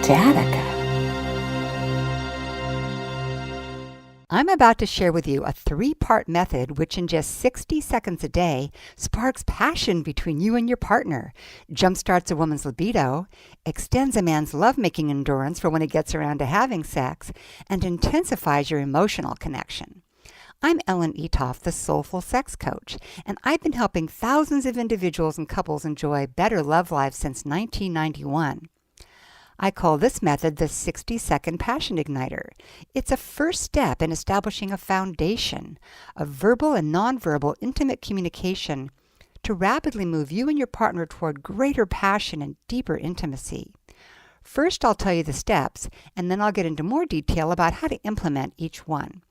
Ecstatica. I'm about to share with you a 3-part method which in just 60 seconds a day sparks passion between you and your partner, jumpstarts a woman's libido, extends a man's lovemaking endurance for when he gets around to having sex, and intensifies your emotional connection. I'm Ellen Etoff, the Soulful Sex Coach, and I've been helping thousands of individuals and couples enjoy better love lives since 1991. I call this method the 60-second passion igniter. It's a first step in establishing a foundation of verbal and nonverbal intimate communication to rapidly move you and your partner toward greater passion and deeper intimacy. First, I'll tell you the steps, and then I'll get into more detail about how to implement each one.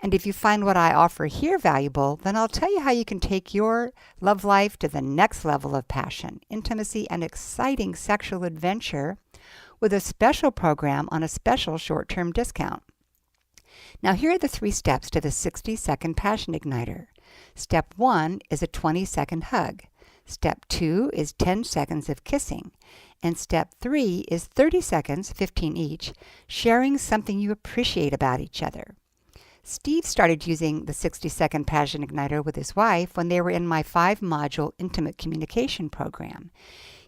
And if you find what I offer here valuable, then I'll tell you how you can take your love life to the next level of passion, intimacy, and exciting sexual adventure with a special program on a special short-term discount. Now, here are the 3 steps to the 60-second passion igniter. Step 1 is a 20-second hug. Step 2 is 10 seconds of kissing. And step 3 is 30 seconds, 15 each, sharing something you appreciate about each other. Steve started using the 60-second passion igniter with his wife when they were in my 5-module intimate communication program.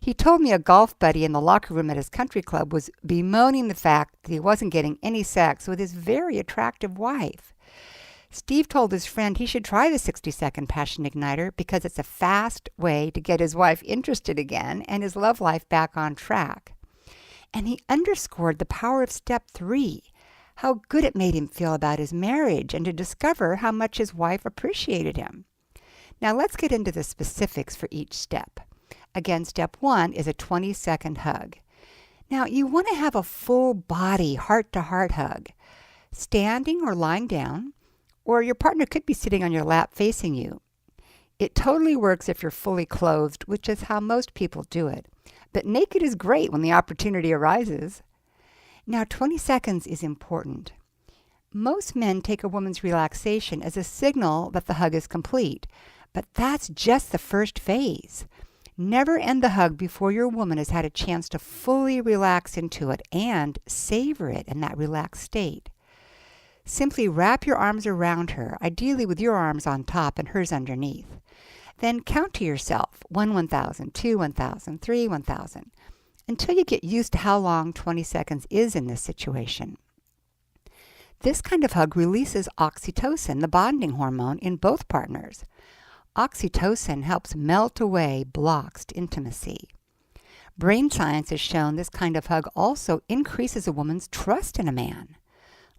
He told me a golf buddy in the locker room at his country club was bemoaning the fact that he wasn't getting any sex with his very attractive wife. Steve told his friend he should try the 60-second passion igniter because it's a fast way to get his wife interested again and his love life back on track. And he underscored the power of step 3, how good it made him feel about his marriage and to discover how much his wife appreciated him. Now let's get into the specifics for each step. Again, step 1 is a 20-second hug. Now, you want to have a full body, heart-to-heart hug, standing or lying down, or your partner could be sitting on your lap facing you. It totally works if you're fully clothed, which is how most people do it. But naked is great when the opportunity arises. Now, 20 seconds is important. Most men take a woman's relaxation as a signal that the hug is complete, but that's just the first phase. Never end the hug before your woman has had a chance to fully relax into it and savor it in that relaxed state. Simply wrap your arms around her, ideally with your arms on top and hers underneath. Then count to yourself, 1, 1,000, 2, 1,000, 3, 1,000, until you get used to how long 20 seconds is in this situation. This kind of hug releases oxytocin, the bonding hormone, in both partners. Oxytocin helps melt away blocks to intimacy. Brain science has shown this kind of hug also increases a woman's trust in a man.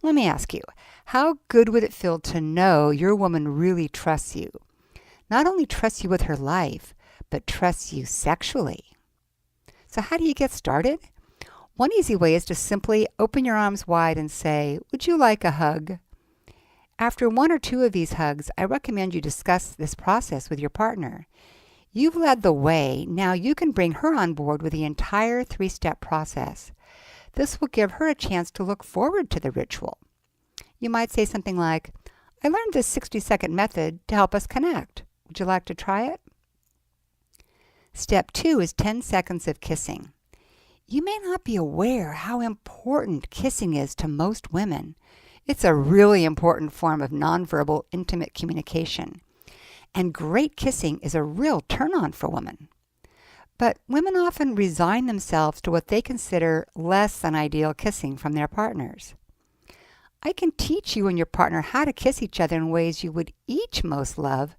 Let me ask you, how good would it feel to know your woman really trusts you? Not only trusts you with her life, but trusts you sexually. So how do you get started? One easy way is to simply open your arms wide and say, "Would you like a hug?" After 1 or 2 of these hugs, I recommend you discuss this process with your partner. You've led the way. Now you can bring her on board with the entire 3-step process. This will give her a chance to look forward to the ritual. You might say something like, "I learned this 60-second method to help us connect. Would you like to try it?" Step 2 is 10 seconds of kissing. You may not be aware how important kissing is to most women. It's a really important form of nonverbal intimate communication. And great kissing is a real turn-on for women. But women often resign themselves to what they consider less than ideal kissing from their partners. I can teach you and your partner how to kiss each other in ways you would each most love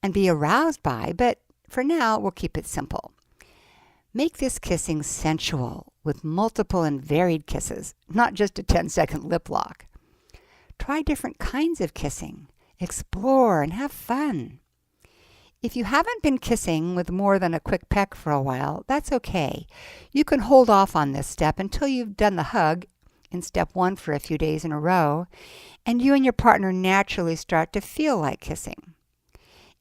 and be aroused by, but for now, we'll keep it simple. Make this kissing sensual with multiple and varied kisses, not just a 10-second lip lock. Try different kinds of kissing. Explore and have fun. If you haven't been kissing with more than a quick peck for a while, that's okay. You can hold off on this step until you've done the hug in step 1 for a few days in a row, and you and your partner naturally start to feel like kissing.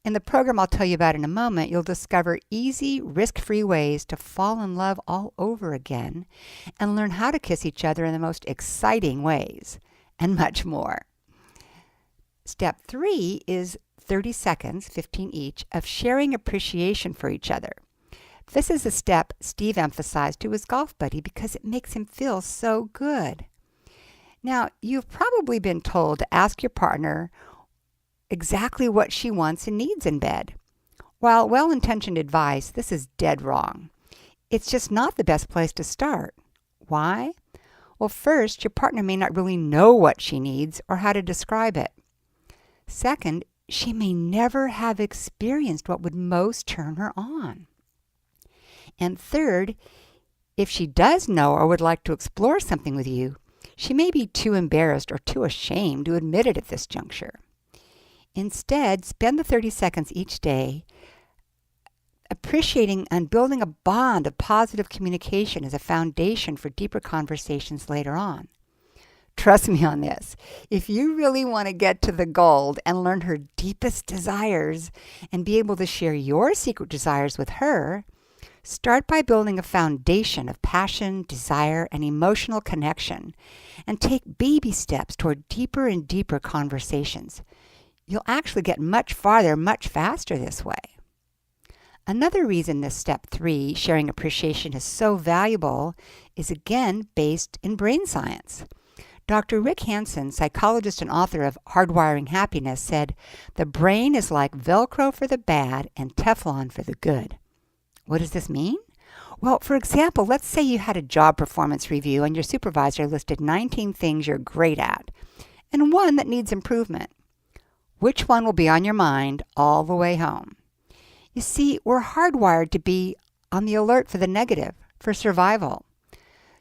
In the program I'll tell you about in a moment, you'll discover easy, risk-free ways to fall in love all over again and learn how to kiss each other in the most exciting ways, and much more. Step 3 is 30 seconds, 15 each, of sharing appreciation for each other. This is a step Steve emphasized to his golf buddy because it makes him feel so good. Now, you've probably been told to ask your partner exactly what she wants and needs in bed. While well-intentioned advice, this is dead wrong. It's just not the best place to start. Why? Well, first, your partner may not really know what she needs or how to describe it. Second, she may never have experienced what would most turn her on. And third, if she does know or would like to explore something with you, she may be too embarrassed or too ashamed to admit it at this juncture. Instead, spend the 30 seconds each day appreciating and building a bond of positive communication as a foundation for deeper conversations later on. Trust me on this. If you really want to get to the gold and learn her deepest desires and be able to share your secret desires with her, start by building a foundation of passion, desire, and emotional connection, and take baby steps toward deeper and deeper conversations. You'll actually get much farther, much faster this way. Another reason this step 3, sharing appreciation, is so valuable is again based in brain science. Dr. Rick Hanson, psychologist and author of Hardwiring Happiness, said, "The brain is like Velcro for the bad and Teflon for the good." What does this mean? Well, for example, let's say you had a job performance review and your supervisor listed 19 things you're great at and one that needs improvement. Which one will be on your mind all the way home? You see, we're hardwired to be on the alert for the negative, for survival.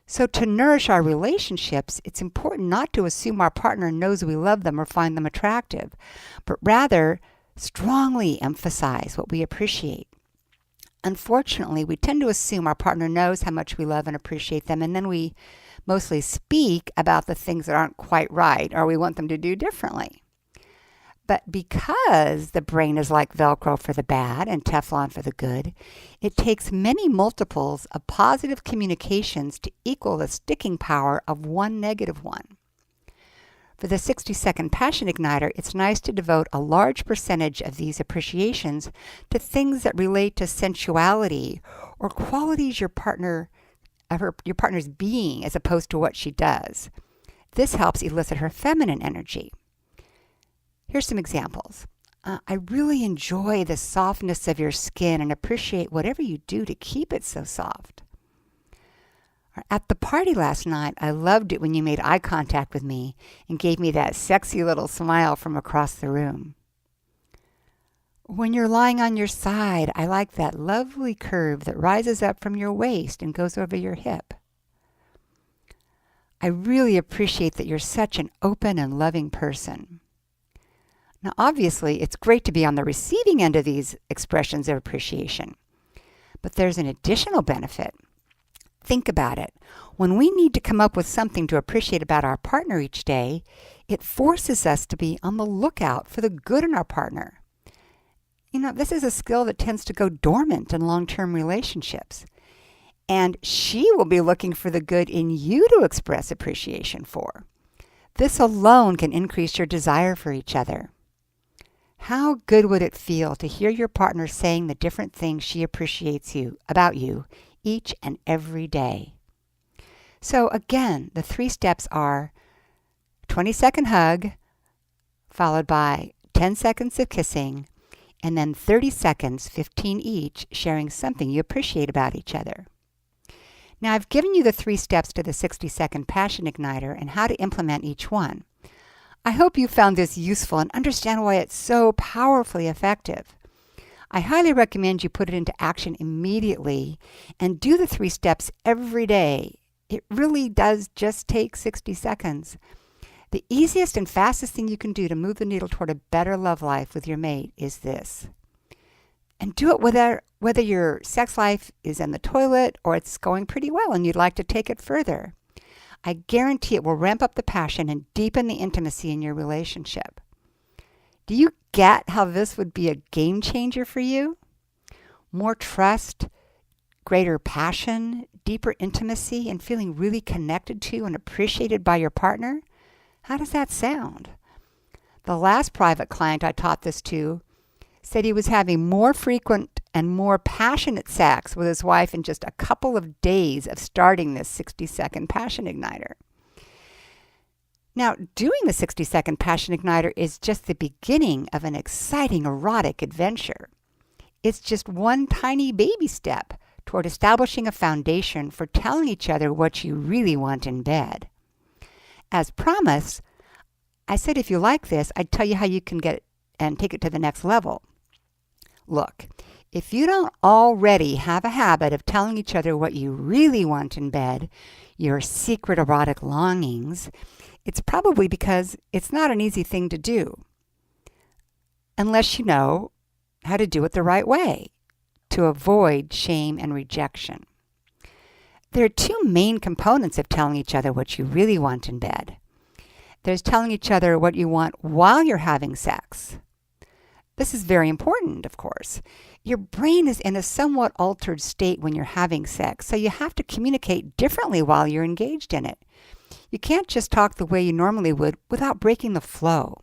So to nourish our relationships, it's important not to assume our partner knows we love them or find them attractive, but rather strongly emphasize what we appreciate. Unfortunately, we tend to assume our partner knows how much we love and appreciate them, and then we mostly speak about the things that aren't quite right or we want them to do differently. But because the brain is like Velcro for the bad and Teflon for the good, it takes many multiples of positive communications to equal the sticking power of one negative one. For the 60-second Passion Igniter, it's nice to devote a large percentage of these appreciations to things that relate to sensuality or qualities your partner's being as opposed to what she does. This helps elicit her feminine energy. Here's some examples. I really enjoy the softness of your skin and appreciate whatever you do to keep it so soft. At the party last night, I loved it when you made eye contact with me and gave me that sexy little smile from across the room. When you're lying on your side, I like that lovely curve that rises up from your waist and goes over your hip. I really appreciate that you're such an open and loving person. Now, obviously, it's great to be on the receiving end of these expressions of appreciation, but there's an additional benefit. Think about it. When we need to come up with something to appreciate about our partner each day, it forces us to be on the lookout for the good in our partner. This is a skill that tends to go dormant in long-term relationships. And she will be looking for the good in you to express appreciation for. This alone can increase your desire for each other. How good would it feel to hear your partner saying the different things she appreciates about you each and every day? So again, the 3 steps are 20-second hug, followed by 10 seconds of kissing, and then 30 seconds, 15 each, sharing something you appreciate about each other. Now, I've given you the 3 steps to the 60-second Passion Igniter and how to implement each one. I hope you found this useful and understand why it's so powerfully effective. I highly recommend you put it into action immediately and do the 3 steps every day. It really does just take 60 seconds. The easiest and fastest thing you can do to move the needle toward a better love life with your mate is this. And do it whether your sex life is in the toilet or it's going pretty well and you'd like to take it further. I guarantee it will ramp up the passion and deepen the intimacy in your relationship. Do you get how this would be a game changer for you? More trust, greater passion, deeper intimacy, and feeling really connected to and appreciated by your partner? How does that sound? The last private client I taught this to said he was having more frequent and more passionate sex with his wife in just a couple of days of starting this 60-second passion igniter. Now, doing the 60-second passion igniter is just the beginning of an exciting erotic adventure. It's just one tiny baby step toward establishing a foundation for telling each other what you really want in bed. As promised, I said if you like this, I'd tell you how you can get it and take it to the next level. Look, if you don't already have a habit of telling each other what you really want in bed, your secret erotic longings, it's probably because it's not an easy thing to do, unless you know how to do it the right way to avoid shame and rejection. There are two main components of telling each other what you really want in bed. There's telling each other what you want while you're having sex. This is very important, of course. Your brain is in a somewhat altered state when you're having sex, so you have to communicate differently while you're engaged in it. You can't just talk the way you normally would without breaking the flow.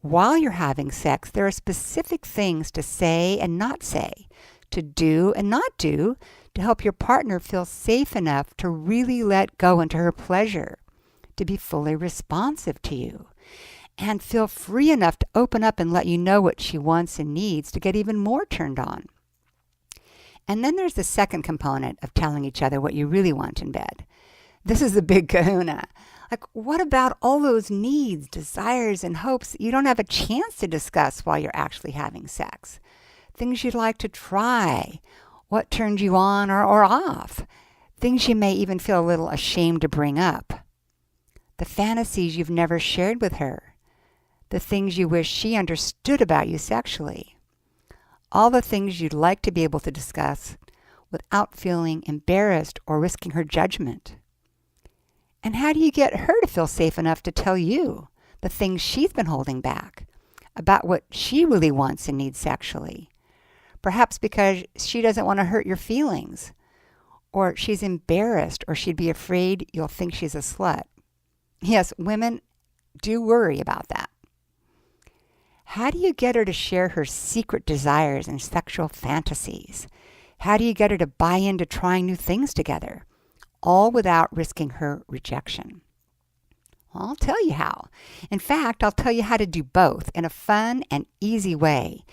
While you're having sex, there are specific things to say and not say, to do and not do, to help your partner feel safe enough to really let go into her pleasure, to be fully responsive to you, and feel free enough to open up and let you know what she wants and needs to get even more turned on. And then there's the second component of telling each other what you really want in bed. This is the big kahuna. Like, what about all those needs, desires, and hopes that you don't have a chance to discuss while you're actually having sex? Things you'd like to try, what turns you on or off, things you may even feel a little ashamed to bring up, the fantasies you've never shared with her, the things you wish she understood about you sexually, all the things you'd like to be able to discuss without feeling embarrassed or risking her judgment. And how do you get her to feel safe enough to tell you the things she's been holding back about what she really wants and needs sexually? Perhaps because she doesn't want to hurt your feelings, or she's embarrassed, or she'd be afraid you'll think she's a slut. Yes, women do worry about that. How do you get her to share her secret desires and sexual fantasies? How do you get her to buy into trying new things together, all without risking her rejection? Well, I'll tell you how. In fact, I'll tell you how to do both in a fun and easy way.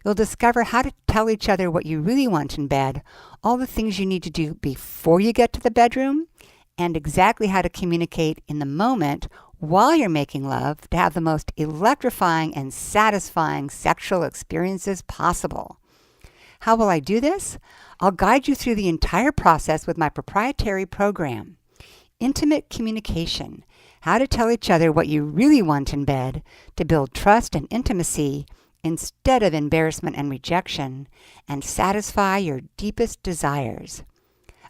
You'll discover how to tell each other what you really want in bed, all the things you need to do before you get to the bedroom, and exactly how to communicate in the moment while you're making love to have the most electrifying and satisfying sexual experiences possible. How will I do this? I'll guide you through the entire process with my proprietary program, Intimate Communication, how to tell each other what you really want in bed to build trust and intimacy instead of embarrassment and rejection, and satisfy your deepest desires.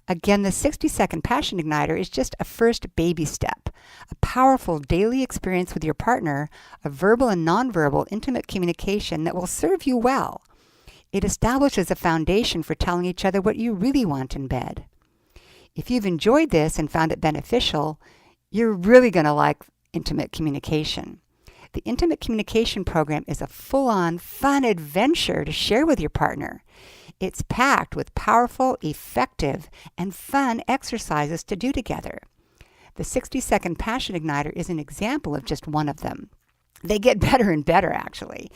Again, the 60-second passion igniter is just a first baby step, a powerful daily experience with your partner of verbal and nonverbal intimate communication that will serve you well. It establishes a foundation for telling each other what you really want in bed. If you've enjoyed this and found it beneficial, you're really going to like intimate communication. The Intimate Communication program is a full-on, fun adventure to share with your partner. It's packed with powerful, effective, and fun exercises to do together. The 60-second passion igniter is an example of just one of them. They get better and better, actually.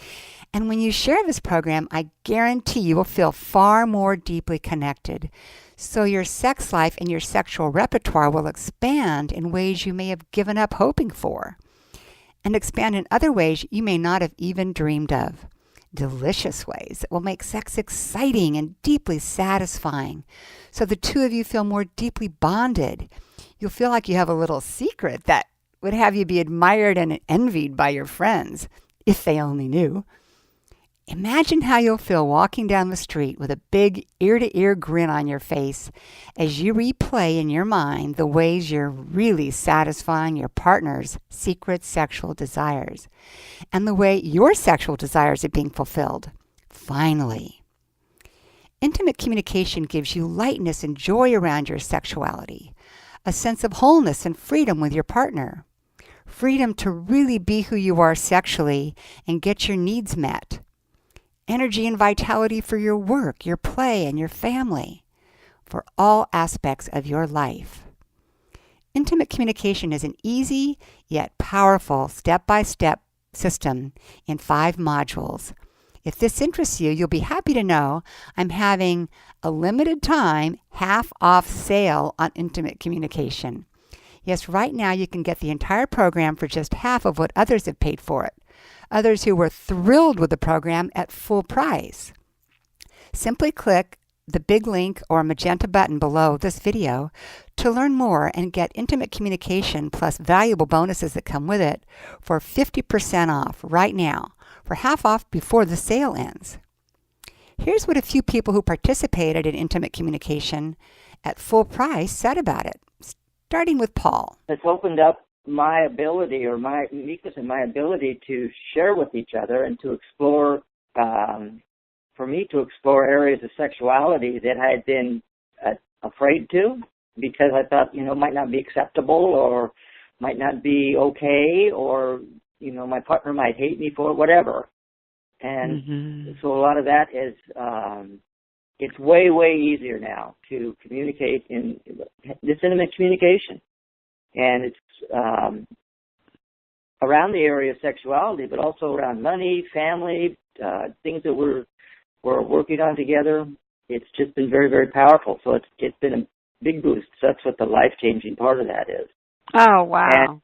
And when you share this program, I guarantee you will feel far more deeply connected. So your sex life and your sexual repertoire will expand in ways you may have given up hoping for, and expand in other ways you may not have even dreamed of. Delicious ways that will make sex exciting and deeply satisfying, so the two of you feel more deeply bonded. You'll feel like you have a little secret that would have you be admired and envied by your friends, if they only knew. Imagine how you'll feel walking down the street with a big ear-to-ear grin on your face as you replay in your mind the ways you're really satisfying your partner's secret sexual desires and the way your sexual desires are being fulfilled. Finally. Intimate communication gives you lightness and joy around your sexuality, a sense of wholeness and freedom with your partner, freedom to really be who you are sexually and get your needs met. energy and vitality for your work, your play, and your family, for all aspects of your life. Intimate communication is an easy yet powerful step-by-step system in 5 modules. If this interests you, you'll be happy to know I'm having a limited time half-off sale on intimate communication. Yes, right now you can get the entire program for just half of what others have paid for it. Others who were thrilled with the program at full price. Simply click the big link or magenta button below this video to learn more and get intimate communication plus valuable bonuses that come with it for 50% off right now, for half off before the sale ends. Here's what a few people who participated in intimate communication at full price said about it, starting with Paul. It's opened up my ability or my uniqueness and my ability to share with each other and to explore, for me to explore areas of sexuality that I had been afraid to because I thought, might not be acceptable or might not be okay or, my partner might hate me for it, whatever. And so a lot of that is, it's way, way easier now to communicate in this intimate communication. And it's around the area of sexuality, but also around money, family, things that we're working on together. It's just been very, very powerful. So it's been a big boost. So that's what the life-changing part of that is. Oh, wow.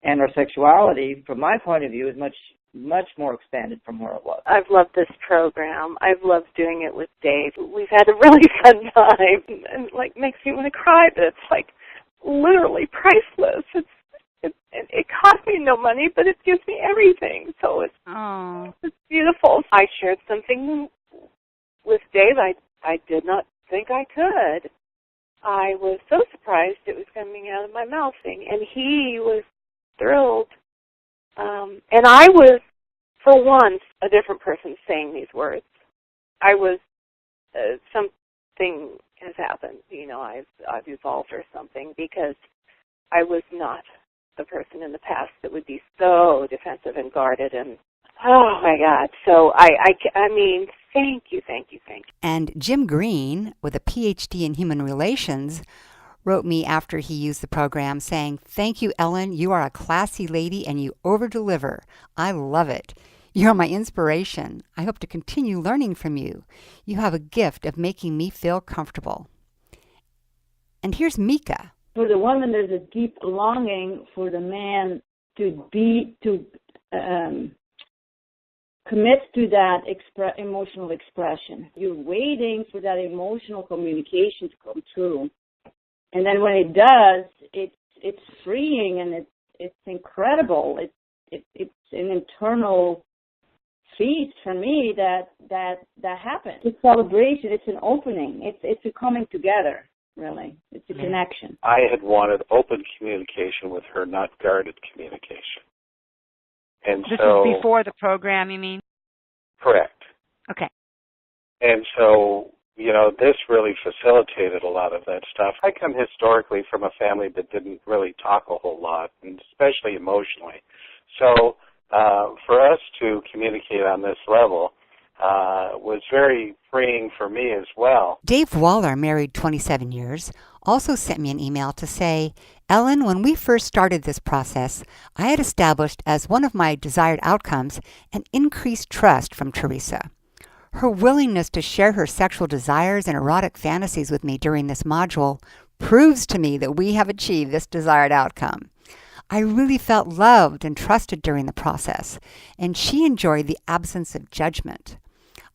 And our sexuality, from my point of view, is much more expanded from where it was. I've loved this program. I've loved doing it with Dave. We've had a really fun time, and makes me want to cry, but it's literally priceless. It cost me no money, but it gives me everything. So it's beautiful. I shared something with Dave I did not think I could. I was so surprised it was coming out of my mouth, and he was thrilled. And I was, for once, a different person saying these words. I was, something has happened. I've evolved or something, because I was not the person in the past that would be so defensive and guarded and, oh my God. So I mean, thank you. And Jim Green, with a PhD in human relations, wrote me after he used the program saying, "Thank you, Ellen. You are a classy lady and you over-deliver. I love it. You're my inspiration. I hope to continue learning from you. You have a gift of making me feel comfortable." And here's Mika. For the woman, there's a deep longing for the man to commit to that emotional expression. You're waiting for that emotional communication to come through. And then when it does, it's freeing and it's incredible. It's an internal feast for me that happens. It's a celebration. It's an opening. It's a coming together. Really, it's a connection. I had wanted open communication with her, not guarded communication. And this so is before the program, you mean? Correct. Okay. And so, this really facilitated a lot of that stuff. I come historically from a family that didn't really talk a whole lot, and especially emotionally. So for us to communicate on this level was very freeing for me as well. Dave Waller, married 27 years, also sent me an email to say, "Ellen, when we first started this process, I had established as one of my desired outcomes an increased trust from Teresa. Her willingness to share her sexual desires and erotic fantasies with me during this module proves to me that we have achieved this desired outcome. I really felt loved and trusted during the process, and she enjoyed the absence of judgment.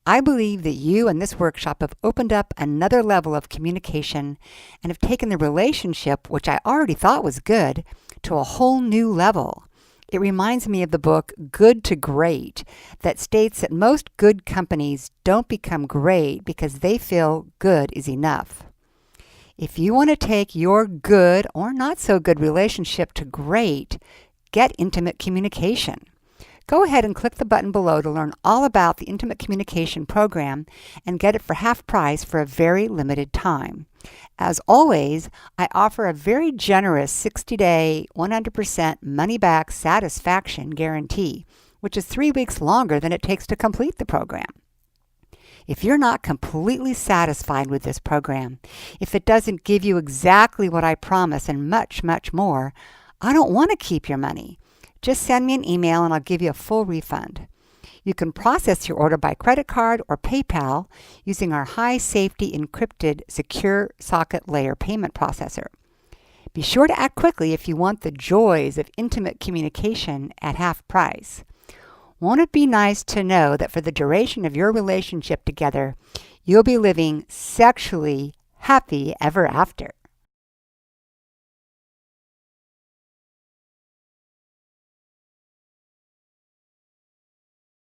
I believe that you and this workshop have opened up another level of communication and have taken the relationship, which I already thought was good, to a whole new level. It reminds me of the book Good to Great that states that most good companies don't become great because they feel good is enough. If you want to take your good or not so good relationship to great, get intimate communication. Go ahead and click the button below to learn all about the Intimate Communication Program and get it for half price for a very limited time. As always, I offer a very generous 60-day, 100% money-back satisfaction guarantee, which is 3 weeks longer than it takes to complete the program. If you're not completely satisfied with this program, if it doesn't give you exactly what I promise and much, much more, I don't want to keep your money. Just send me an email and I'll give you a full refund. You can process your order by credit card or PayPal using our high safety encrypted secure socket layer payment processor. Be sure to act quickly if you want the joys of intimate communication at half price. Won't it be nice to know that for the duration of your relationship together, you'll be living sexually happy ever after?